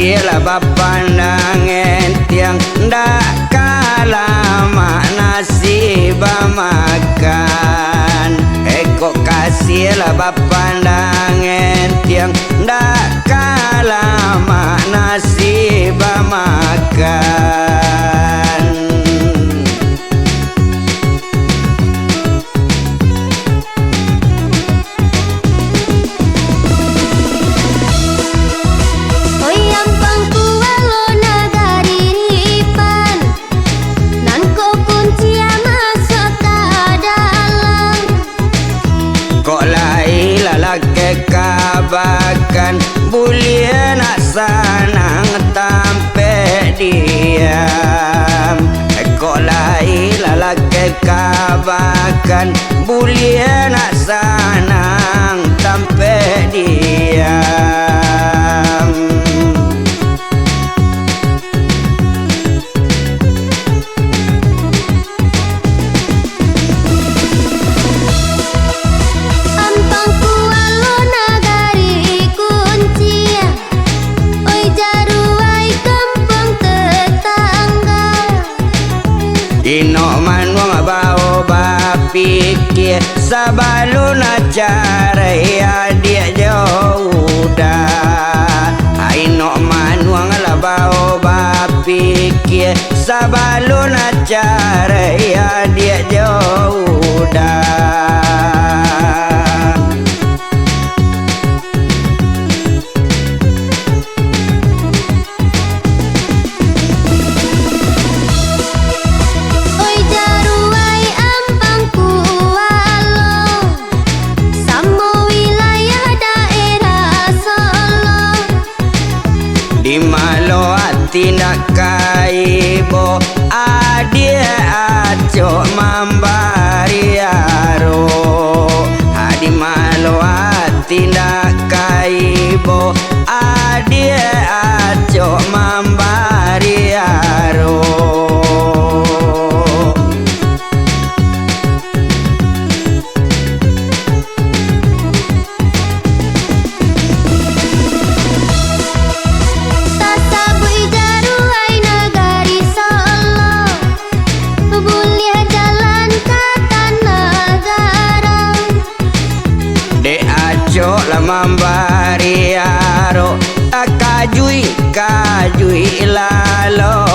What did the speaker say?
kasih lah bapandangan tiang ndak kalah nasib makan. Kok kasih lah bapandangan tiang ndak kalah nasib makan. Kabakan boleh nak sanang tampe diam. Kok lain lalaki kabakan boleh nak sanang tampe diam. Ino manuang bau bapikir sabalun acara ya dia jauh dah. Ino manuang lah bau bapikir sabalun acara ya dia jauh dah. Di malo tindak kaibo adia aco mambariaro. Di malo tindak kaibo adia aco mambariaro. Mambariaro kajui lalo